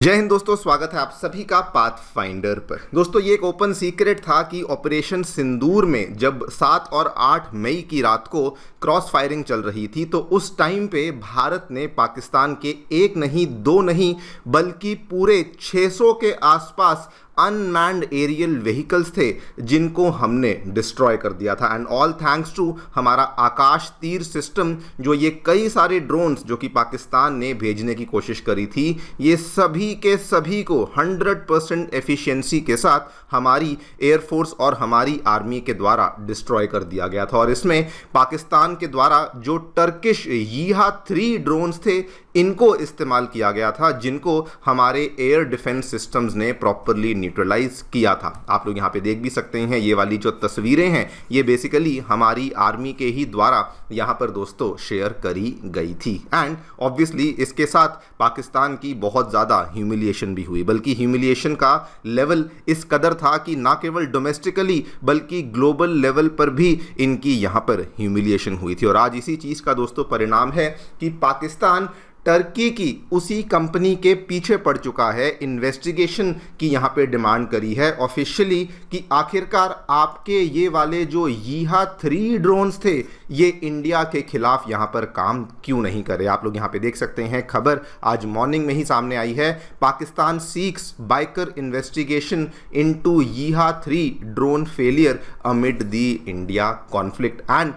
जय हिंद दोस्तों, स्वागत है आप सभी का पाथ फाइंडर पर। दोस्तों, ये एक ओपन सीक्रेट था कि ऑपरेशन सिंदूर में जब 7 और 8 मई की रात को क्रॉस फायरिंग चल रही थी तो उस टाइम पे भारत ने पाकिस्तान के एक नहीं दो नहीं बल्कि पूरे 600 के आसपास अनमैन्ड एरियल व्हीकल्स थे जिनको हमने डिस्ट्रॉय कर दिया था। एंड ऑल थैंक्स टू हमारा आकाश तीर सिस्टम, जो ये कई सारे ड्रोन्स जो कि पाकिस्तान ने भेजने की कोशिश करी थी, ये सभी के सभी को 100% एफिशिएंसी के साथ हमारी एयरफोर्स और हमारी आर्मी के द्वारा डिस्ट्रॉय कर दिया गया था। और इसमें पाकिस्तान के द्वारा जो टर्किश यीहा-3 ड्रोन्स थे इनको इस्तेमाल किया गया था, जिनको हमारे एयर डिफेंस सिस्टम्स ने प्रॉपरली न्यूट्रलाइज किया था। आप लोग यहाँ पे देख भी सकते हैं, ये वाली जो तस्वीरें हैं ये बेसिकली हमारी आर्मी के ही द्वारा यहाँ पर दोस्तों शेयर करी गई थी। एंड ऑब्वियसली इसके साथ पाकिस्तान की बहुत ज़्यादा ह्यूमिलिएशन भी हुई, बल्कि ह्यूमिलिएशन का लेवल इस कदर था कि ना केवल डोमेस्टिकली बल्कि ग्लोबल लेवल पर भी इनकी यहाँ पर ह्यूमिलिएशन हुई थी। और आज इसी चीज़ का दोस्तों परिणाम है कि पाकिस्तान टर्की की उसी कंपनी के पीछे पड़ चुका है, इन्वेस्टिगेशन की यहाँ पे डिमांड करी है ऑफिशियली कि आखिरकार आपके ये वाले जो यीहा-3 ड्रोन्स थे ये इंडिया के खिलाफ यहाँ पर काम क्यों नहीं करे। आप लोग यहाँ पे देख सकते हैं, खबर आज मॉर्निंग में ही सामने आई है। Pakistan seeks biker investigation into यीहा-3 drone failure amid the India conflict. And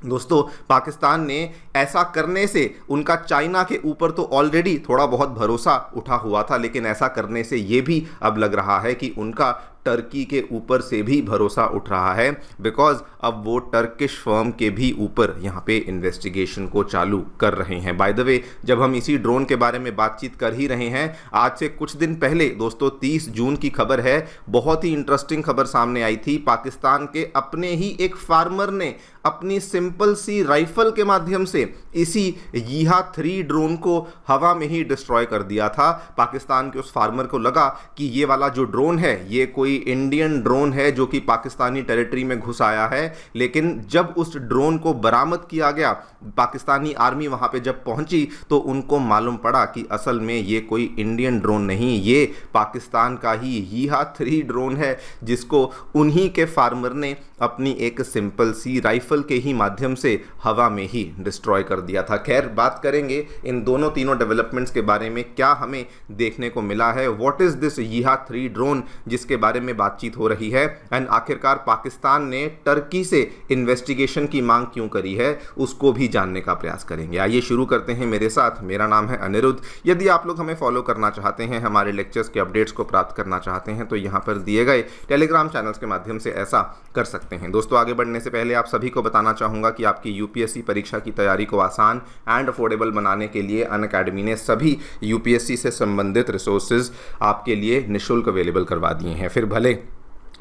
दोस्तों, पाकिस्तान ने ऐसा करने से उनका चाइना के ऊपर तो ऑलरेडी थोड़ा बहुत भरोसा उठा हुआ था, लेकिन ऐसा करने से ये भी अब लग रहा है कि उनका टर्की के ऊपर से भी भरोसा उठ रहा है, बिकॉज अब वो टर्किश फर्म के भी ऊपर यहाँ पे इन्वेस्टिगेशन को चालू कर रहे हैं। बाय द वे, जब हम इसी ड्रोन के बारे में बातचीत कर ही रहे हैं, आज से कुछ दिन पहले दोस्तों 30 जून की खबर है, बहुत ही इंटरेस्टिंग खबर सामने आई थी। पाकिस्तान के अपने ही एक फार्मर ने अपनी सिंपल सी राइफल के माध्यम से इसी यीहा-3 ड्रोन को हवा में ही डिस्ट्रॉय कर दिया था। पाकिस्तान के उस फार्मर को लगा कि ये वाला जो ड्रोन है ये कोई इंडियन ड्रोन है जो कि पाकिस्तानी टेरिटरी में घुस आया है, लेकिन जब उस ड्रोन को बरामद किया गया, पाकिस्तानी आर्मी वहां पे जब पहुंची तो उनको मालूम पड़ा कि असल में ये कोई इंडियन ड्रोन नहीं, ये पाकिस्तान का ही यीहा-3 ड्रोन है, जिसको उन्हीं के फार्मर ने अपनी एक सिंपल सी राइफल के ही माध्यम से हवा में ही डिस्ट्रॉय कर दिया था। खैर, बात करेंगे इन दोनों तीनों डेवलपमेंट्स के बारे में, क्या हमें देखने को मिला है, व्हाट इज दिस यीहा-3 ड्रोन जिसके बारे में बातचीत हो रही है, एंड आखिरकार पाकिस्तान ने टर्की से इन्वेस्टिगेशन की मांग क्यों करी है, उसको भी जानने का प्रयास करेंगे। आइए शुरू करते हैं मेरे साथ। मेरा नाम है अनिरुद्ध। यदि आप लोग हमें फॉलो करना चाहते हैं, हमारे लेक्चर्स के अपडेट्स को प्राप्त करना चाहते हैं, तो यहाँ पर दिए गए टेलीग्राम चैनल्स के माध्यम से ऐसा कर सकते हैं। दोस्तों, आगे बढ़ने से पहले आप सभी को बताना चाहूँगा कि आपकी यूपीएससी परीक्षा की तैयारी को आसान एंड अफोर्डेबल बनाने के लिए अनअकैडमी ने सभी यूपीएससी से संबंधित रिसोर्सेज आपके लिए निःशुल्क अवेलेबल करवा दिए हैं। फिर भले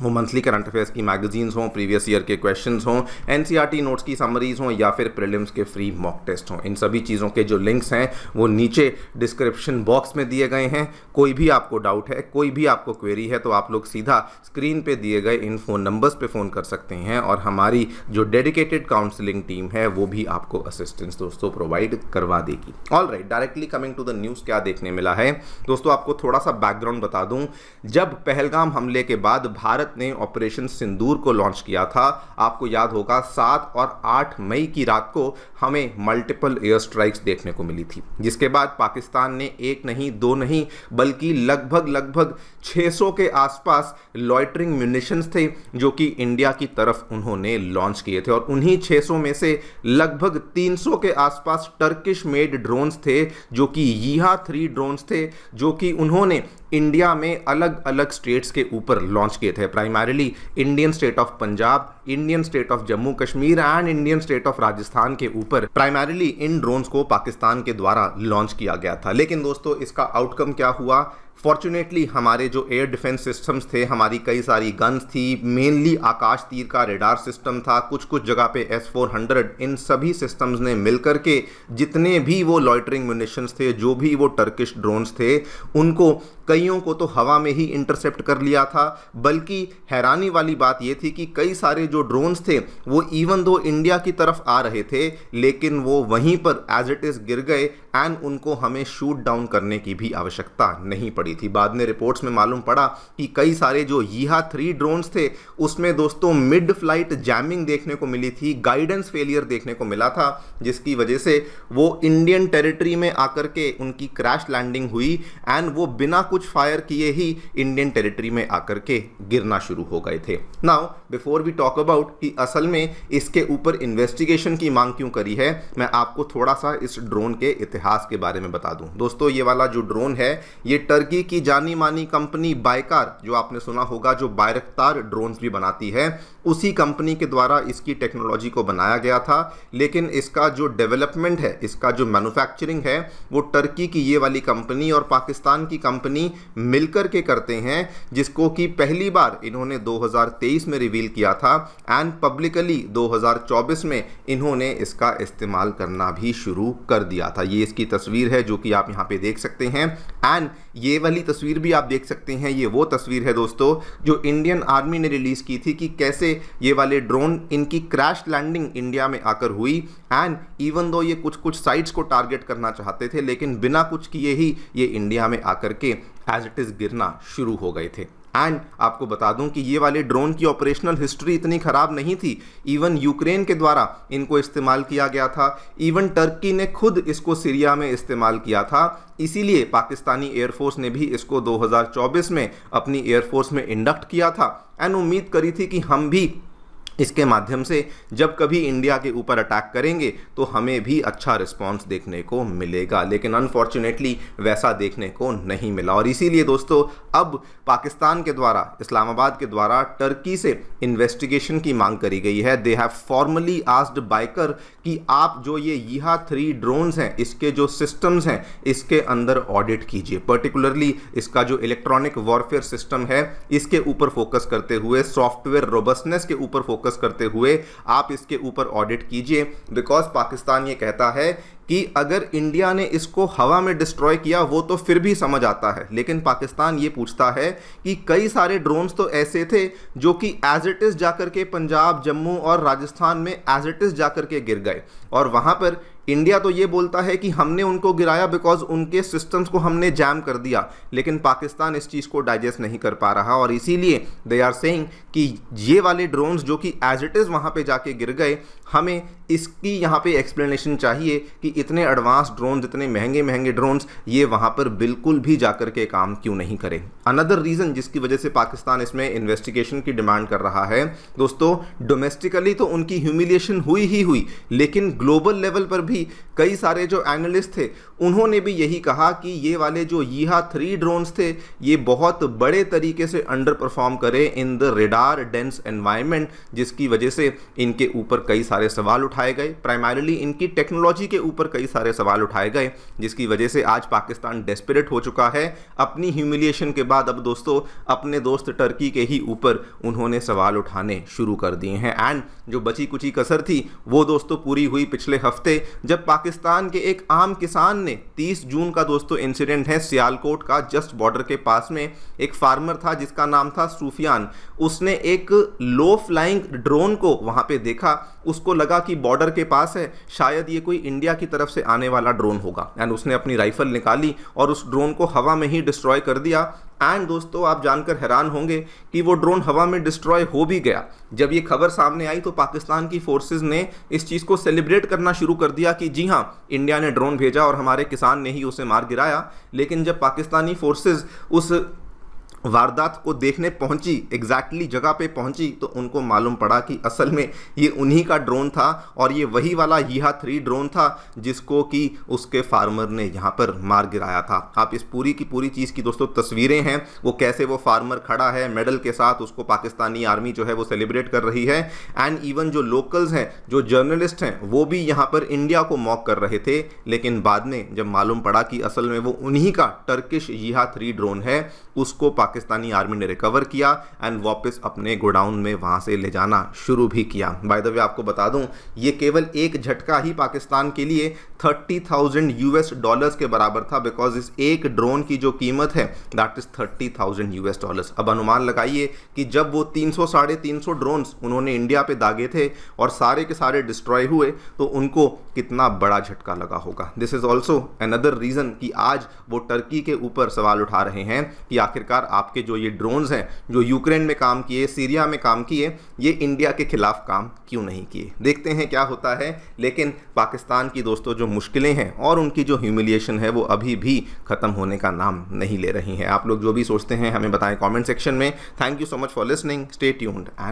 वो मंथली करंट अफेयर्स की मैगजीन्स हों, प्रीवियस ईयर के क्वेश्चंस हों, एनसीईआरटी नोट्स की समरीज हों, या फिर प्रीलिम्स के फ्री मॉक टेस्ट हों, इन सभी चीज़ों के जो लिंक्स हैं वो नीचे डिस्क्रिप्शन बॉक्स में दिए गए हैं। कोई भी आपको डाउट है, कोई भी आपको क्वेरी है, तो आप लोग सीधा स्क्रीन पे दिए गए इन फ़ोन नंबर्स पे फ़ोन कर सकते हैं, और हमारी जो डेडिकेटेड काउंसलिंग टीम है वो भी आपको असिस्टेंस दोस्तों प्रोवाइड करवा देगी। All right, directly coming to the news, क्या देखने मिला है दोस्तों, आपको थोड़ा सा बैकग्राउंड बता दूँ। जब पहलगाम हमले के बाद भारत ने ऑपरेशन सिंदूर को लॉन्च किया था, आपको याद होगा 7 और 8 मई की रात को हमें मल्टीपल एयर स्ट्राइक्स देखने को मिली थी, जिसके बाद पाकिस्तान ने एक नहीं दो नहीं बल्कि लगभग 600 के आसपास लॉइटरिंग म्यूनिशंस थे जो कि इंडिया की तरफ उन्होंने लॉन्च किए थे, और उन्हीं 600 में से लगभग 300 के आसपास टर्किश मेड ड्रोन्स थे जो कि यीहा-3 ड्रोन्स थे, जो कि उन्होंने इंडिया में अलग अलग स्टेट्स के ऊपर लॉन्च किए थे। Primarily Indian state of Punjab, Indian state of Jammu Kashmir and Indian state of Rajasthan के ऊपर प्राइमरीली इन ड्रोन्स को पाकिस्तान के द्वारा लॉन्च किया गया था। लेकिन दोस्तों, इसका आउटकम क्या हुआ? फॉर्चुनेटली हमारे जो एयर डिफेंस सिस्टम्स थे, हमारी कई सारी गन्स थी, मेनली आकाश तीर का रेडार सिस्टम था, कुछ जगह पे S-400, इन सभी सिस्टम्स ने मिलकर के जितने भी वो लॉइटरिंग म्यूनिशंस थे, जो भी वो टर्किश ड्रोन्स थे, उनको कईयों को तो हवा में ही इंटरसेप्ट कर लिया था। बल्कि हैरानी वाली बात ये थी कि कई सारे जो ड्रोन्स थे वो इवन दो इंडिया की तरफ आ रहे थे, लेकिन वो वहीं पर एज इट इज़ गिर गए एंड उनको हमें शूट डाउन करने की भी आवश्यकता नहीं पड़ी थी। बाद में रिपोर्ट्स में मालूम पड़ा कि कई सारे जो यीहा 3 ड्रोन्स थे उसमें दोस्तों मिड फ्लाइट जैमिंग देखने को मिली थी, गाइडेंस फेलियर देखने को मिला था, जिसकी वजह से वो इंडियन टेरिटरी में आकर के उनकी क्रैश लैंडिंग हुई एंड वो बिना कुछ फायर किए ही इंडियन टेरिटरी में आकर के गिरना शुरू हो गए थे। Now before we talk about कि असल में इसके ऊपर इन्वेस्टिगेशन की मांग क्यों करी है, मैं आपको थोड़ा सा इस ड्रोन के इतिहास के बारे में बता दूं। दोस्तों ये वाला जो ड्रोन है ये टर्की की जानी मानी कंपनी बाइकार, जो आपने सुना होगा, जो बायरक्तार ड्रोन्स भी बनाती है, उसी कंपनी के द्वारा इसकी टेक्नोलॉजी को बनाया गया था। लेकिन इसका जो डेवलपमेंट है, इसका जो मैन्युफैक्चरिंग है, वो टर्की की ये वाली कंपनी और पाकिस्तान की कंपनी मिलकर के करते हैं, जिसको कि पहली बार इन्होंने 2023 में रिवील किया था एंड पब्लिकली 2024 में इन्होंने इसका इस्तेमाल करना भी शुरू कर दिया था। ये इसकी तस्वीर है जो कि आप यहाँ पे देख सकते हैं एंड ये वाली तस्वीर भी आप देख सकते हैं। ये वो तस्वीर है दोस्तों जो इंडियन आर्मी ने रिलीज की थी कि कैसे ये वाले ड्रोन, इनकी क्रैश लैंडिंग इंडिया में आकर हुई एंड इवन दो ये कुछ साइट्स को टारगेट करना चाहते थे, लेकिन बिना कुछ किए ही ये इंडिया में आकर के एज इट इज गिरना शुरू हो गए थे। एंड आपको बता दूं कि ये वाले ड्रोन की ऑपरेशनल हिस्ट्री इतनी खराब नहीं थी। इवन यूक्रेन के द्वारा इनको इस्तेमाल किया गया था, इवन टर्की ने खुद इसको सीरिया में इस्तेमाल किया था। इसीलिए पाकिस्तानी एयरफोर्स ने भी इसको 2024 में अपनी एयरफोर्स में इंडक्ट किया था एंड उम्मीद करी थी कि हम भी इसके माध्यम से जब कभी इंडिया के ऊपर अटैक करेंगे तो हमें भी अच्छा रिस्पांस देखने को मिलेगा, लेकिन अनफॉर्चुनेटली वैसा देखने को नहीं मिला। और इसीलिए दोस्तों अब पाकिस्तान के द्वारा, इस्लामाबाद के द्वारा टर्की से इन्वेस्टिगेशन की मांग करी गई है। They have formally asked biker कि आप जो ये यीहा 3 ड्रोन्स हैं, इसके जो सिस्टम्स हैं, इसके अंदर ऑडिट कीजिए। पर्टिकुलरली इसका जो इलेक्ट्रॉनिक वॉरफेयर सिस्टम है, इसके ऊपर फोकस करते हुए, सॉफ्टवेयर रोबस्टनेस के ऊपर फोकस करते हुए आप इसके ऊपर ऑडिट कीजिए। बिकॉज पाकिस्तान ये कहता है कि अगर इंडिया ने इसको हवा में डिस्ट्रॉय किया वो तो फिर भी समझ आता है, लेकिन पाकिस्तान ये पूछता है कि कई सारे ड्रोन्स तो ऐसे थे जो कि एज इट इज जाकर के पंजाब, जम्मू और राजस्थान में एज इट इज जाकर के गिर गए, और वहां पर इंडिया तो ये बोलता है कि हमने उनको गिराया बिकॉज उनके सिस्टम्स को हमने जैम कर दिया, लेकिन पाकिस्तान इस चीज़ को डाइजेस्ट नहीं कर पा रहा और इसीलिए दे आर सेइंग कि ये वाले ड्रोन्स जो कि एज इट इज़ वहाँ पे जाके गिर गए, हमें इसकी यहाँ पे एक्सप्लेनेशन चाहिए कि इतने एडवांस ड्रोन्स, इतने महंगे महंगे ड्रोन्स ये वहाँ पर बिल्कुल भी जाकर के काम क्यों नहीं करें। अनदर रीज़न जिसकी वजह से पाकिस्तान इसमें इन्वेस्टिगेशन की डिमांड कर रहा है दोस्तों, डोमेस्टिकली तो उनकी ह्यूमिलिएशन हुई ही हुई, लेकिन ग्लोबल लेवल पर भी कई सारे जो एनालिस्ट थे उन्होंने भी यही कहा कि ये वाले जो यीहा 3 ड्रोन्स थे ये बहुत बड़े तरीके से अंडर परफॉर्म करे in the radar dense environment, जिसकी वजह से इनके ऊपर कई सारे सवाल उठाए गए। प्राइमरीली इनकी टेक्नोलॉजी के ऊपर कई सारे सवाल उठाए गए, जिसकी वजह से आज पाकिस्तान डेस्परेट हो चुका है। अपनी ह्यूमिलिएशन के बाद अब दोस्तों अपने दोस्त टर्की के ही ऊपर उन्होंने सवाल उठाने शुरू कर दिए हैं। एंड जो बची कुची कसर थी वो दोस्तों पूरी हुई पिछले हफ्ते, जब पाकिस्तान के एक आम किसान ने 30 जून का दोस्तों इंसिडेंट है सियालकोट का, जस्ट बॉर्डर के पास में एक फार्मर था जिसका नाम था सूफियान। उसने एक लो फ्लाइंग ड्रोन को वहां पे देखा, उसको लगा कि बॉर्डर के पास है, शायद ये कोई इंडिया की तरफ से आने वाला ड्रोन होगा, एंड उसने अपनी राइफल निकाली और उस ड्रोन को हवा में ही डिस्ट्रॉय कर दिया। एंड दोस्तों आप जानकर हैरान होंगे कि वो ड्रोन हवा में डिस्ट्रॉय हो भी गया। जब ये खबर सामने आई तो पाकिस्तान की फोर्सेस ने इस चीज़ को सेलिब्रेट करना शुरू कर दिया कि जी हाँ, इंडिया ने ड्रोन भेजा और हमारे किसान ने ही उसे मार गिराया। लेकिन जब पाकिस्तानी फोर्सेस उस वारदात को देखने पहुंची, एग्जैक्टली जगह पे पहुंची, तो उनको मालूम पड़ा कि असल में ये उन्हीं का ड्रोन था और ये वही वाला यीहा 3 ड्रोन था जिसको कि उसके फार्मर ने यहाँ पर मार गिराया था। आप इस पूरी की पूरी चीज़ की दोस्तों तस्वीरें हैं, वो कैसे वो फार्मर खड़ा है मेडल के साथ, उसको पाकिस्तानी आर्मी जो है वो सेलिब्रेट कर रही है। एंड इवन जो लोकल्स हैं, जो जर्नलिस्ट हैं, वो भी यहाँ पर इंडिया को मॉक कर रहे थे। लेकिन बाद में जब मालूम पड़ा कि असल में वो उन्हीं का टर्किश यीहा 3 ड्रोन है, उसको पाकिस्तानी आर्मी ने रिकवर किया एंड वापस अपने गोडाउन में वहाँ से ले जाना शुरू भी किया। बाय द वे आपको बता दूं, ये केवल एक झटका ही पाकिस्तान के लिए $30,000 के बराबर था, बिकॉज इस एक ड्रोन की जो कीमत है दैट इज $30,000। अब अनुमान लगाइए कि जब वो 300 साढ़े 300 ड्रोन्स उन्होंने इंडिया पे दागे थे और सारे के सारे डिस्ट्रॉय हुए, तो उनको कितना बड़ा झटका लगा होगा। This is also another reason कि आज वो टर्की के ऊपर सवाल उठा रहे हैं कि आखिरकार आपके जो ये ड्रोन्स हैं जो यूक्रेन में काम किए, सीरिया में काम किए, ये इंडिया के खिलाफ काम क्यों नहीं किए। देखते हैं क्या होता है। लेकिन पाकिस्तान की दोस्तों जो मुश्किलें हैं और उनकी जो ह्यूमिलिएशन है वो अभी भी खत्म होने का नाम नहीं ले रही है। आप लोग जो भी सोचते हैं हमें बताएं कमेंट सेक्शन में। Thank you so much for listening, stay tuned and